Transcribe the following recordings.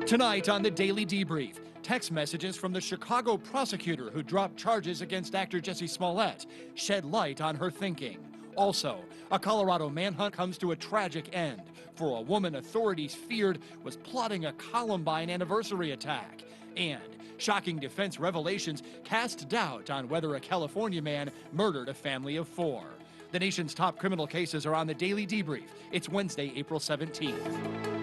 Tonight on the Daily Debrief, text messages from the Chicago prosecutor who dropped charges against actor Jussie Smollett shed light on her thinking. Also, a Colorado manhunt comes to a tragic end for a woman authorities feared was plotting a Columbine anniversary attack. And shocking defense revelations cast doubt on whether a California man murdered a family of 4. The nation's top criminal cases are on the Daily Debrief. It's Wednesday, April 17th.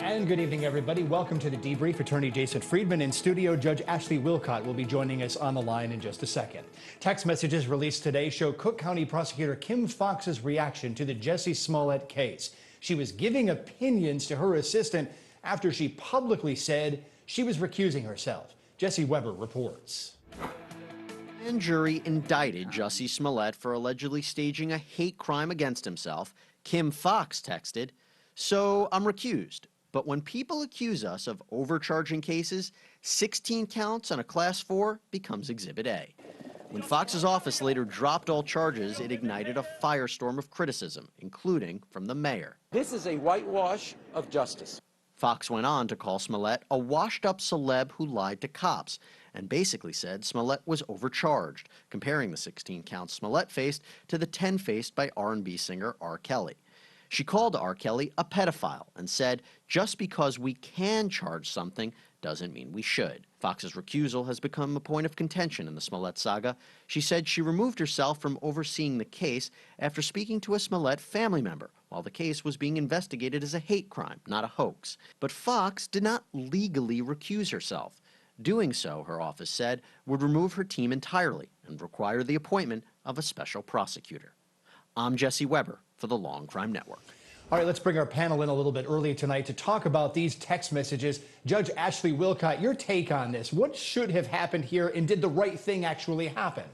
And good evening, everybody. Welcome to the Debrief. Attorney Jason Friedman in studio. Judge Ashley Wilcott will be joining us on the line in just a second. Text messages released today show Cook County Prosecutor Kim Foxx's reaction to the Jussie Smollett case. She was giving opinions to her assistant after she publicly said she was recusing herself. Jesse Weber reports. And jury indicted Jussie Smollett for allegedly staging a hate crime against himself. Kim Foxx texted, "So I'm recused. But when people accuse us of overcharging cases, 16 counts on a Class 4 becomes Exhibit A." When Fox's office later dropped all charges, it ignited a firestorm of criticism, including from the mayor. This is a whitewash of justice. Fox went on to call Smollett a washed-up celeb who lied to cops, and basically said Smollett was overcharged, comparing the 16 counts Smollett faced to the 10 faced by R&B singer R. Kelly. She called R. Kelly a pedophile and said, just because we can charge something doesn't mean we should. Fox's recusal has become a point of contention in the Smollett saga. She said she removed herself from overseeing the case after speaking to a Smollett family member while the case was being investigated as a hate crime, not a hoax. But Fox did not legally recuse herself. Doing so, her office said, would remove her team entirely and require the appointment of a special prosecutor. I'm Jesse Weber for the Law&Crime Network. All right, let's bring our panel in a little bit early tonight to talk about these text messages. Judge Ashley Wilcott, your take on this. What should have happened here, and did the right thing actually happen?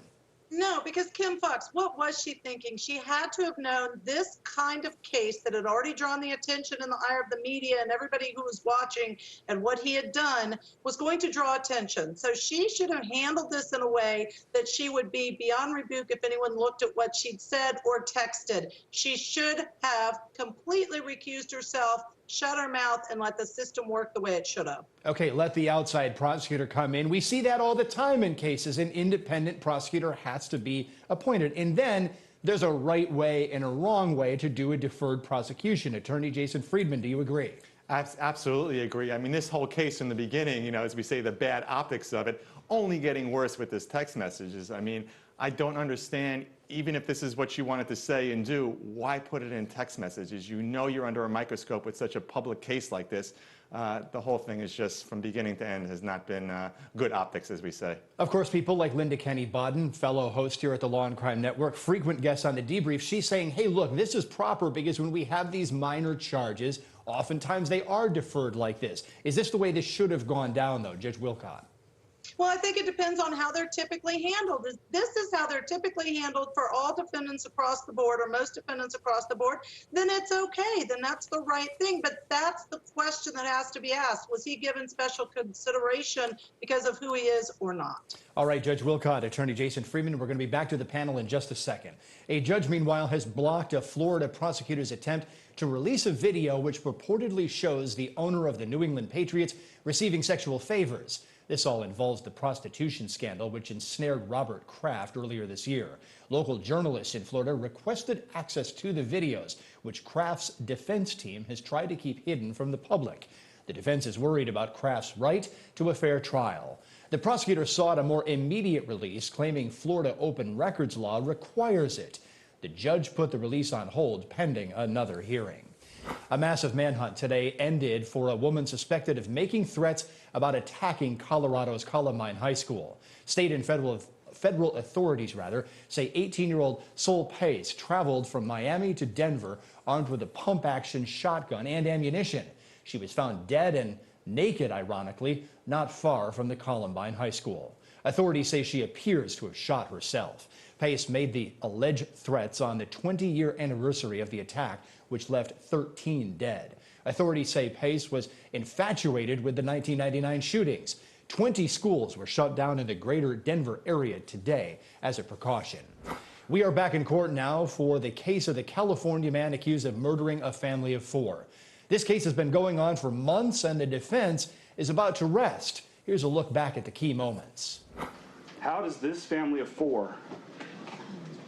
No, because Kim Foxx, what was she thinking? She had to have known this kind of case that had already drawn the attention and the ire of the media and everybody who was watching, and what he had done was going to draw attention. So she should have handled this in a way that she would be beyond rebuke if anyone looked at what she'd said or texted. She should have completely recused herself, shut her mouth, and let the system work the way it should have. Okay, let the outside prosecutor come in. We see that all the time in cases. An independent prosecutor has to be appointed. And then there's a right way and a wrong way to do a deferred prosecution. Attorney Jason Friedman, do you agree? Absolutely agree. I mean, this whole case in the beginning, as we say, the bad optics of it, only getting worse with this text messages. I mean, I don't understand, even if this is what you wanted to say and do, why put it in text messages? You know you're under a microscope with such a public case like this. The whole thing is just, from beginning to end, has not been good optics, as we say. Of course, people like Linda Kenny-Bodden, fellow host here at the Law&Crime Network, frequent guest on the Debrief, she's saying, hey, look, this is proper because when we have these minor charges, oftentimes they are deferred like this. Is this the way this should have gone down, though, Judge Wilcott? Well, I think it depends on how they're typically handled. This is how they're typically handled for all defendants across the board, or most defendants across the board. Then it's okay. Then that's the right thing. But that's the question that has to be asked. Was he given special consideration because of who he is or not? All right, Judge Wilcott, Attorney Jason Friedman, we're going to be back to the panel in just a second. A judge, meanwhile, has blocked a Florida prosecutor's attempt to release a video which purportedly shows the owner of the New England Patriots receiving sexual favors. This all involves the prostitution scandal which ensnared Robert Kraft earlier this year. Local journalists in Florida requested access to the videos, which Kraft's defense team has tried to keep hidden from the public. The defense is worried about Kraft's right to a fair trial. The prosecutor sought a more immediate release, claiming Florida open records law requires it. The judge put the release on hold pending another hearing. A massive manhunt today ended for a woman suspected of making threats about attacking Colorado's Columbine High School. State and federal authorities say 18-year-old Sol Pace traveled from Miami to Denver armed with a pump-action shotgun and ammunition. She was found dead and naked, ironically, not far from the Columbine High School. Authorities say she appears to have shot herself. Pace made the alleged threats on the 20-year anniversary of the attack, which left 13 dead. Authorities say Pace was infatuated with the 1999 shootings. 20 schools were shut down in the greater Denver area today as a precaution. We are back in court now for the case of the California man accused of murdering a family of 4. This case has been going on for months and the defense is about to rest. Here's a look back at the key moments. How does this family of 4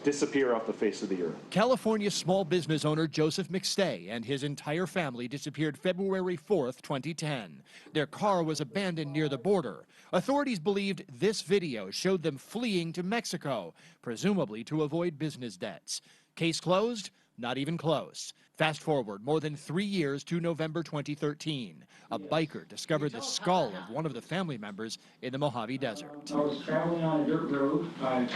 disappear off the face of the earth? California small business owner Joseph McStay and his entire family disappeared February 4th, 2010. Their car was abandoned near the border. Authorities believed this video showed them fleeing to Mexico, presumably to avoid business debts. Case closed? Not even close. Fast forward more than 3 years to November 2013. A biker discovered the skull of one of the family members in the Mojave Desert. I was traveling on a dirt road. I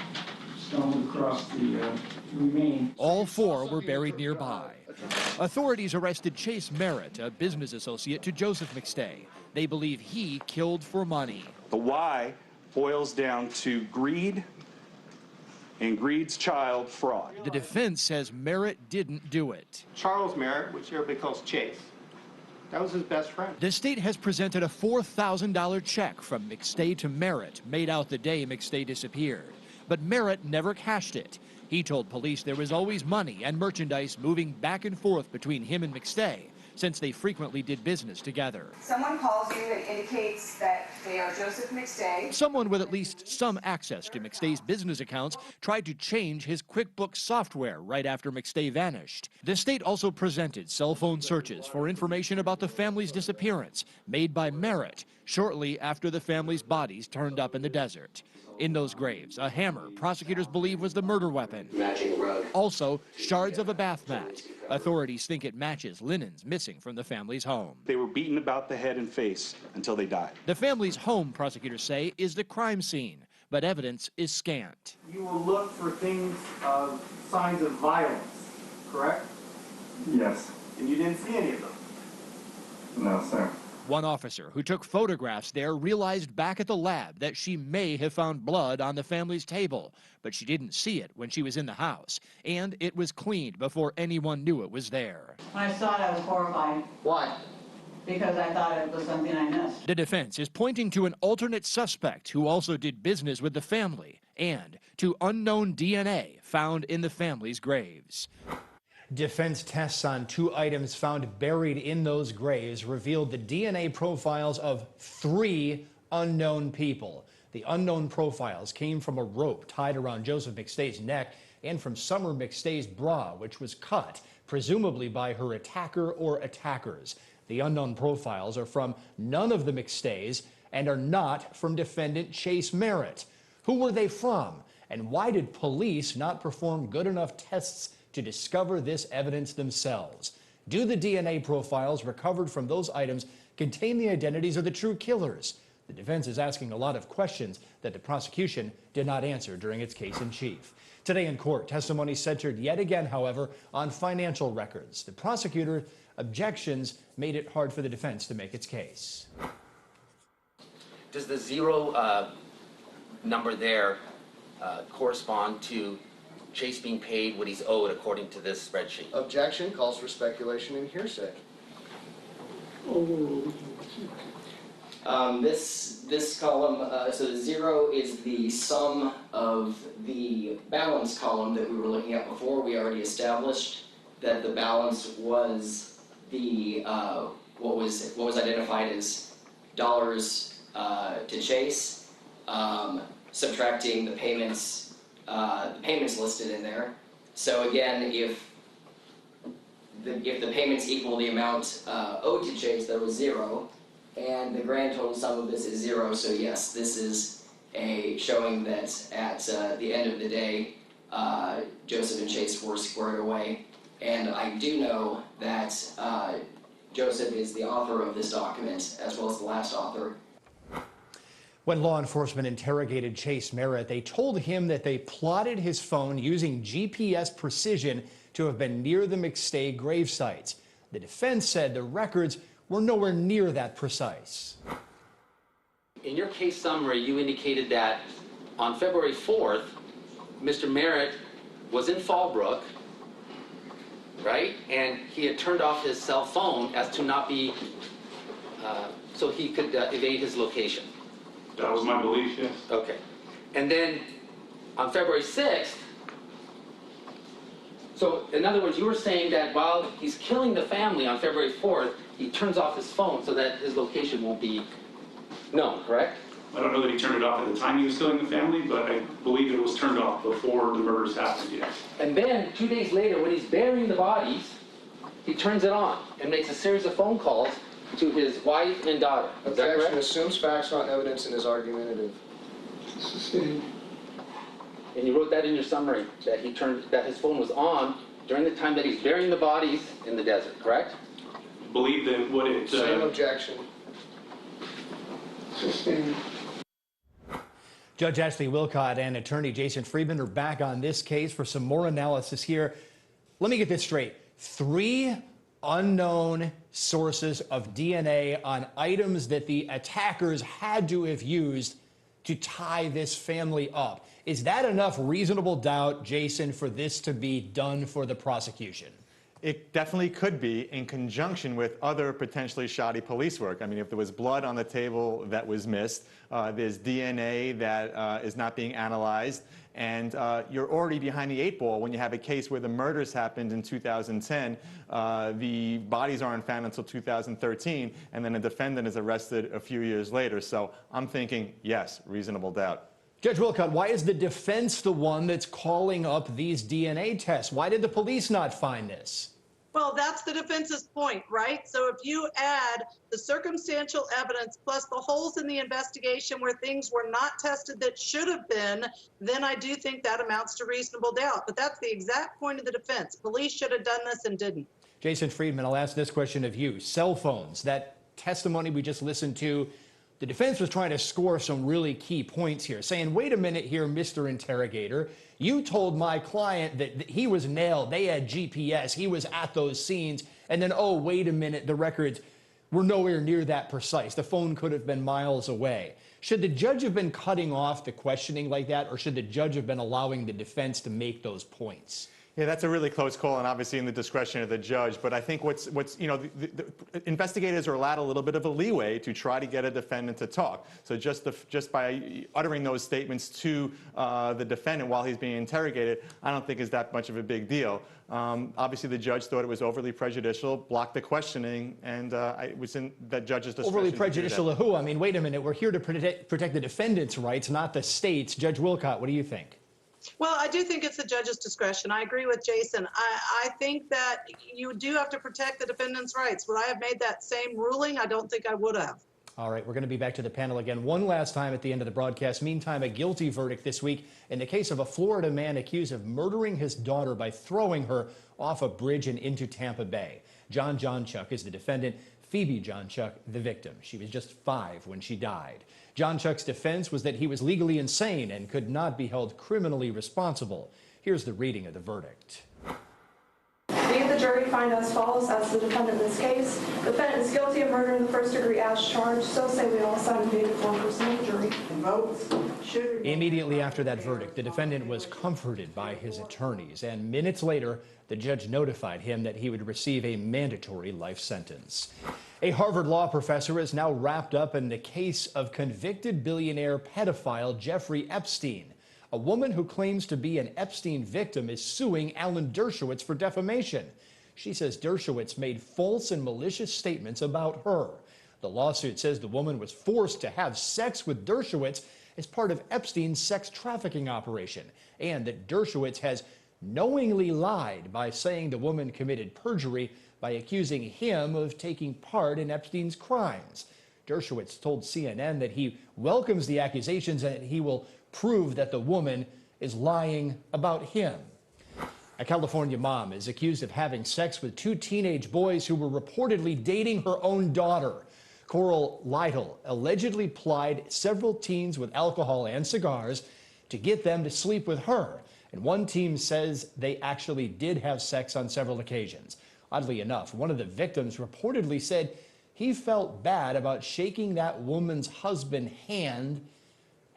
stumbled across the remains. All 4 were buried nearby. Authorities arrested Chase Merritt, a business associate to Joseph McStay. They believe he killed for money. The why boils down to greed and greed's child, fraud. The defense says Merritt didn't do it. Charles Merritt, which everybody calls Chase, that was his best friend. The state has presented a $4,000 check from McStay to Merritt, made out the day McStay disappeared. But Merritt never cashed it. He told police there was always money and merchandise moving back and forth between him and McStay, since they frequently did business together. Someone calls you that indicates that they are Joseph McStay. Someone with at least some access to McStay's business accounts tried to change his QuickBooks software right after McStay vanished. The state also presented cell phone searches for information about the family's disappearance, made by Merritt, shortly after the family's bodies turned up in the desert. In those graves, a hammer prosecutors believe was the murder weapon. Matching rug. Also, shards of a bath mat. Authorities think it matches linens missing from the family's home. They were beaten about the head and face until they died. The family's home, prosecutors say, is the crime scene, but evidence is scant. You will look for things, signs of violence, correct? Yes. And you didn't see any of them. No, sir. One officer who took photographs there realized back at the lab that she may have found blood on the family's table, but she didn't see it when she was in the house, and it was cleaned before anyone knew it was there. When I saw it, I was horrified. Why? Because I thought it was something I missed. The defense is pointing to an alternate suspect who also did business with the family and to unknown DNA found in the family's graves. Defense tests on 2 items found buried in those graves revealed the DNA profiles of 3 unknown people. The unknown profiles came from a rope tied around Joseph McStay's neck and from Summer McStay's bra, which was cut, presumably by her attacker or attackers. The unknown profiles are from none of the McStays and are not from defendant Chase Merritt. Who were they from? And why did police not perform good enough tests to discover this evidence themselves? Do the DNA profiles recovered from those items contain the identities of the true killers? The defense is asking a lot of questions that the prosecution did not answer during its case in chief. Today in court, testimony centered yet again, however, on financial records. The prosecutor's objections made it hard for the defense to make its case. Does the 0 number there correspond to Chase being paid what he's owed according to this spreadsheet? Objection calls for speculation and hearsay. This column, so the 0 is the sum of the balance column that we were looking at before. We already established that the balance was the what was identified as dollars to Chase, subtracting the payments listed in there. So again, if the payments equal the amount owed to Chase, that was 0, and the grand total sum of this is 0. So yes, this is showing that at the end of the day, Joseph and Chase were squared away. And I do know that Joseph is the author of this document, as well as the last author. When law enforcement interrogated Chase Merritt, they told him that they plotted his phone using GPS precision to have been near the McStay grave sites. The defense said the records were nowhere near that precise. In your case summary, you indicated that on February 4th, Mr. Merritt was in Fallbrook, right? And he had turned off his cell phone as to not be, so he could evade his location. That was my belief, yes. Okay. And then on February 6th, So, in other words, you were saying that while he's killing the family on February 4th, he turns off his phone so that his location won't be known, correct? I don't know that he turned it off at the time he was killing the family, but I believe it was turned off before the murders happened, yes. And then, 2 days later, when he's burying the bodies, he turns it on and makes a series of phone calls to his wife and daughter. Is that Objection correct? assumes facts, not evidence, and is argumentative. And you wrote that in your summary, that his phone was on during the time that he's burying the bodies in the desert, correct? Believe that what it... Same objection. Judge Ashley Wilcott and attorney Jason Friedman are back on this case for some more analysis here. Let me get this straight. 3 unknown sources of DNA on items that the attackers had to have used to tie this family up. Is that enough reasonable doubt, Jason, for this to be done for the prosecution? It definitely could be in conjunction with other potentially shoddy police work. I mean, if there was blood on the table that was missed, there's DNA that is not being analyzed, and you're already behind the 8 ball when you have a case where the murders happened in 2010, the bodies aren't found until 2013, and then a defendant is arrested a few years later. So I'm thinking, yes, reasonable doubt. Judge Wilcott, why is the defense the one that's calling up these DNA tests? Why did the police not find this? Well, that's the defense's point, right? So if you add the circumstantial evidence plus the holes in the investigation where things were not tested that should have been, then I do think that amounts to reasonable doubt. But that's the exact point of the defense. Police should have done this and didn't. Jason Friedman, I'll ask this question of you. Cell phones, that testimony we just listened to, the defense was trying to score some really key points here, saying, wait a minute here, Mr. Interrogator. You told my client that he was nailed. They had GPS. He was at those scenes. And then, oh, wait a minute, the records were nowhere near that precise. The phone could have been miles away. Should the judge have been cutting off the questioning like that, or should the judge have been allowing the defense to make those points? Yeah, that's a really close call, and obviously in the discretion of the judge. But I think what's you know, the investigators are allowed a little bit of a leeway to try to get a defendant to talk. So just by uttering those statements to the defendant while he's being interrogated, I don't think is that much of a big deal. Obviously, the judge thought it was overly prejudicial, blocked the questioning, and it was in that judge's discretion. Overly prejudicial to who? I mean, wait a minute. We're here to protect the defendant's rights, not the state's. Judge Wilcott, what do you think? Well, I do think it's the judge's discretion. I agree with Jason. I think that you do have to protect the defendant's rights. Would I have made that same ruling? I don't think I would have. All right, we're going to be back to the panel again one last time at the end of the broadcast. Meantime, a guilty verdict this week in the case of a Florida man accused of murdering his daughter by throwing her off a bridge and into Tampa Bay. John Johnchuk is the defendant, Phoebe Johnchuk the victim. She was just 5 when she died. Johnchuk's defense was that he was legally insane and could not be held criminally responsible. Here's the reading of the verdict. We, the jury, find as follows as the defendant in this case. The defendant is guilty of murder in the first degree as charged. So say we all sign the foreperson of the jury. Votes. Immediately after that verdict, the defendant was comforted by his attorneys, and minutes later, the judge notified him that he would receive a mandatory life sentence. A Harvard law professor is now wrapped up in the case of convicted billionaire pedophile Jeffrey Epstein. A woman who claims to be an Epstein victim is suing Alan Dershowitz for defamation. She says Dershowitz made false and malicious statements about her. The lawsuit says the woman was forced to have sex with Dershowitz as part of Epstein's sex trafficking operation, and that Dershowitz has knowingly lied by saying the woman committed perjury by accusing him of taking part in Epstein's crimes. Dershowitz told CNN that he welcomes the accusations and he will prove that the woman is lying about him. A California mom is accused of having sex with 2 teenage boys who were reportedly dating her own daughter. Coral Lytle allegedly plied several teens with alcohol and cigars to get them to sleep with her. And one team says they actually did have sex on several occasions. Oddly enough, one of the victims reportedly said he felt bad about shaking that woman's husband's hand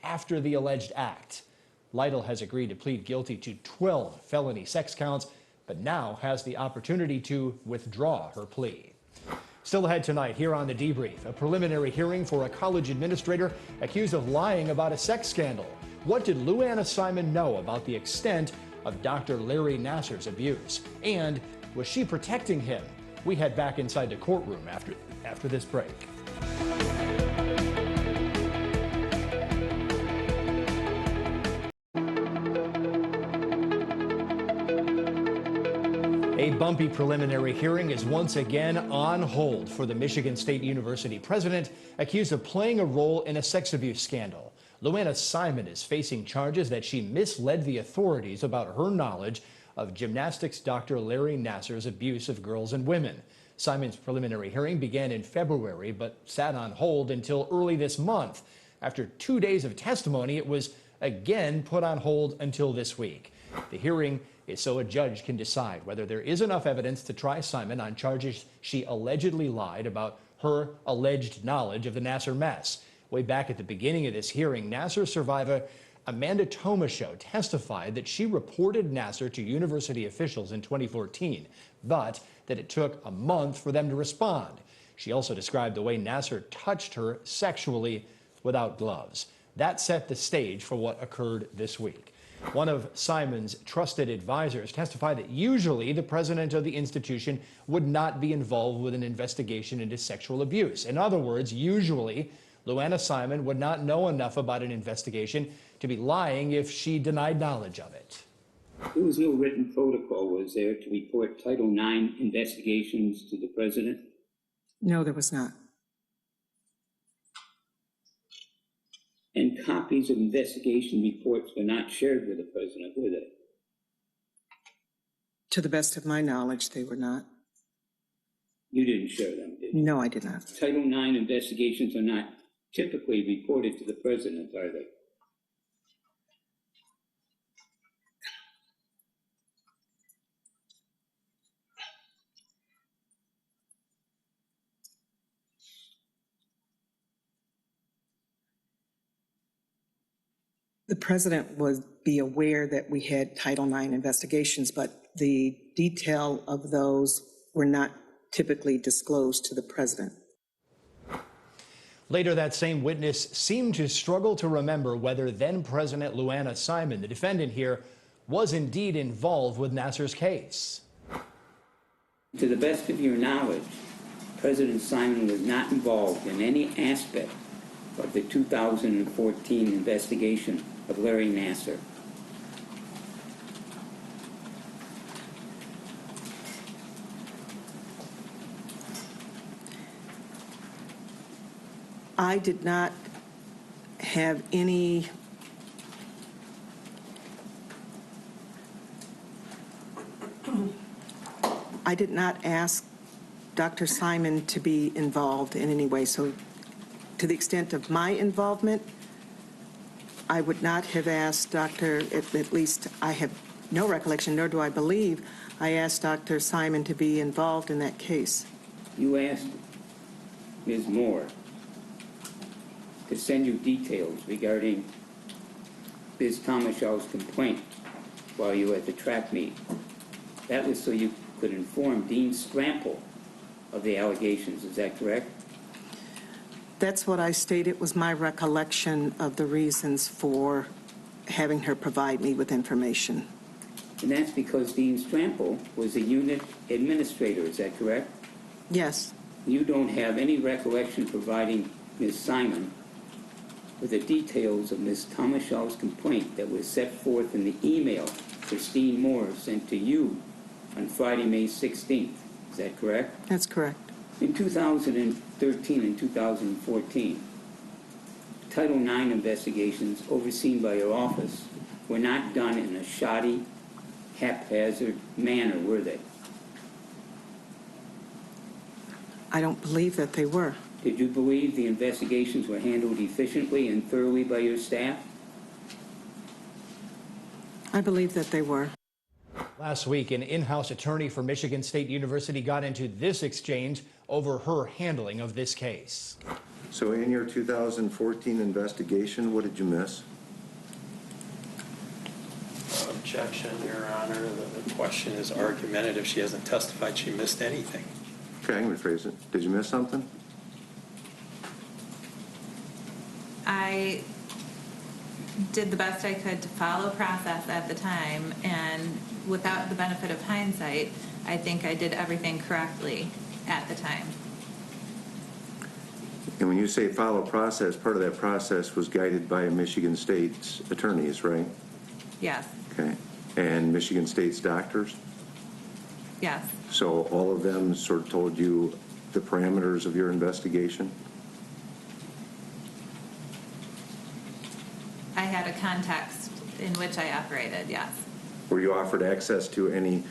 after the alleged act. Lytle has agreed to plead guilty to 12 felony sex counts, but now has the opportunity to withdraw her plea. Still ahead tonight here on The Debrief, a preliminary hearing for a college administrator accused of lying about a sex scandal. What did Lou Anna Simon know about the extent of Dr. Larry Nassar's abuse? And was she protecting him? We head back inside the courtroom after this break. A bumpy preliminary hearing is once again on hold for the Michigan State University president accused of playing a role in a sex abuse scandal. Luana Simon is facing charges that she misled the authorities about her knowledge of gymnastics Dr. Larry Nassar's abuse of girls and women. Simon's preliminary hearing began in February but sat on hold until early this month. After 2 days of testimony, it was again put on hold until this week. The hearing is so a judge can decide whether there is enough evidence to try Simon on charges she allegedly lied about her alleged knowledge of the Nassar mess. Way back at the beginning of this hearing, Nassar survivor Amanda Tomashow testified that she reported Nassar to university officials in 2014, but that it took a month for them to respond. She also described the way Nassar touched her sexually without gloves. That set the stage for what occurred this week. One of Simon's trusted advisors testified that usually the president of the institution would not be involved with an investigation into sexual abuse. In other words, usually Luana Simon would not know enough about an investigation to be lying if she denied knowledge of it. There was no written protocol, was there, to report Title IX investigations to the president? No, there was not. And copies of investigation reports were not shared with the president, were they? To the best of my knowledge, they were not. You didn't share them, did you? No, I did not. Title IX investigations are not typically reported to the president, are they? The president would be aware that we had Title IX investigations, but the detail of those were not typically disclosed to the president. Later, that same witness seemed to struggle to remember whether then-President Luana Simon, the defendant here, was indeed involved with Nassar's case. To the best of your knowledge, President Simon was not involved in any aspect of the 2014 investigation of Larry Nassar. I did not have any I did not ask Dr. Simon to be involved in any way. So to the extent of my involvement, I would not have asked Dr., at least I have no recollection, nor do I believe, I asked Dr. Simon to be involved in that case. You asked Ms. Moore to send you details regarding Ms. Tomashaw's complaint while you were at the track meet. That was so you could inform Dean Strample of the allegations, is that correct? That's what I stated was my recollection of the reasons for having her provide me with information. And that's because Dean Strample was a unit administrator, is that correct? Yes. You don't have any recollection providing Ms. Simon with the details of Ms. Tomashaw's complaint that was set forth in the email Christine Moore sent to you on Friday, May 16th. Is that correct? That's correct. In 2013 and 2014, Title IX investigations overseen by your office were not done in a shoddy, haphazard manner, were they? I don't believe that they were. Did you believe the investigations were handled efficiently and thoroughly by your staff? I believe that they were. Last week, an in-house attorney for Michigan State University got into this exchange over her handling of this case. So in your 2014 investigation, what did you miss? Objection, Your Honor. The question is argumentative. She hasn't testified she missed anything. Okay, I'm going to rephrase it. Did you miss something? did the best I could to follow process at the time, and without the benefit of hindsight, I think I did everything correctly at the time. And when you say follow process, part of that process was guided by Michigan State's attorneys, right? Yes. Okay. And Michigan State's doctors? Yes. So all of them sort of told you the parameters of your investigation? I had a context in which I operated, yes. Were you offered access to any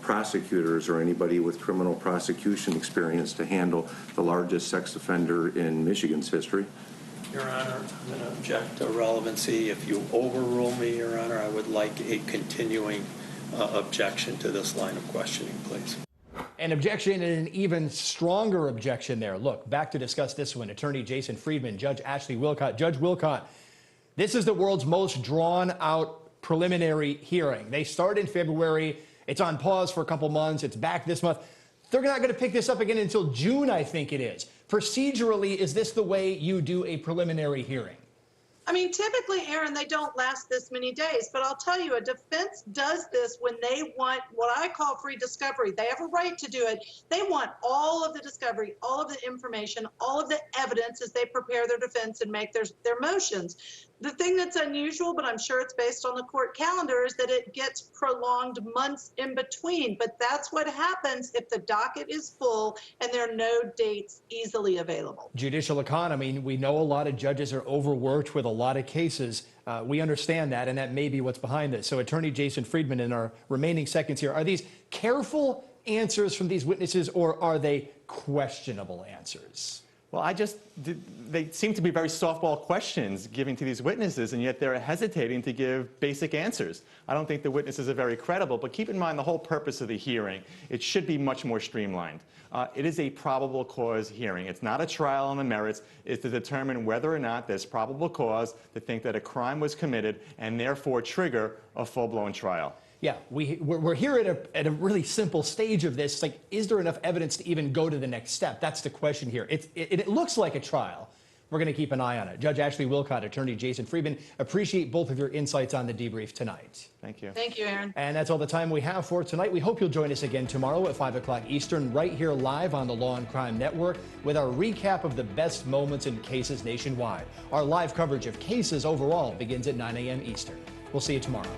prosecutors or anybody with criminal prosecution experience to handle the largest sex offender in Michigan's history? Your Honor, I'm going to object to relevancy. If you overrule me, Your Honor, I would like a continuing objection to this line of questioning, please. An objection and an even stronger objection there. Look, back to discuss this one. Attorney Jason Friedman, Judge Ashley Wilcott. Judge Wilcott, this is the world's most drawn-out preliminary hearing. They start in February. It's on pause for a couple months. It's back this month. They're not going to pick this up again until June, I think it is. Procedurally, is this the way you do a preliminary hearing? I mean, typically, Aaron, they don't last this many days, but I'll tell you, a defense does this when they want what I call free discovery. They have a right to do it. They want all of the discovery, all of the information, all of the evidence as they prepare their defense and make their motions. The thing that's unusual, but I'm sure it's based on the court calendar, is that it gets prolonged months in between. But that's what happens if the docket is full and there are no dates easily available. Judicial economy, we know a lot of judges are overworked with a lot of cases. We understand that, and that may be what's behind this. So Attorney Jason Friedman, in our remaining seconds here, are these careful answers from these witnesses, or are they questionable answers? Well, they seem to be very softball questions given to these witnesses, and yet they're hesitating to give basic answers. I don't think the witnesses are very credible, but keep in mind the whole purpose of the hearing. It should be much more streamlined. It is a probable cause hearing. It's not a trial on the merits. It's to determine whether or not there's probable cause to think that a crime was committed and therefore trigger a full-blown trial. Yeah, we're here at a really simple stage of this. It's like, is there enough evidence to even go to the next step? That's the question here. It looks like a trial. We're going to keep an eye on it. Judge Ashley Wilcott, Attorney Jason Friedman, appreciate both of your insights on the debrief tonight. Thank you. Thank you, Aaron. And that's all the time we have for tonight. We hope you'll join us again tomorrow at 5 o'clock Eastern, right here live on the Law and Crime Network with our recap of the best moments in cases nationwide. Our live coverage of cases overall begins at 9 a.m. Eastern. We'll see you tomorrow.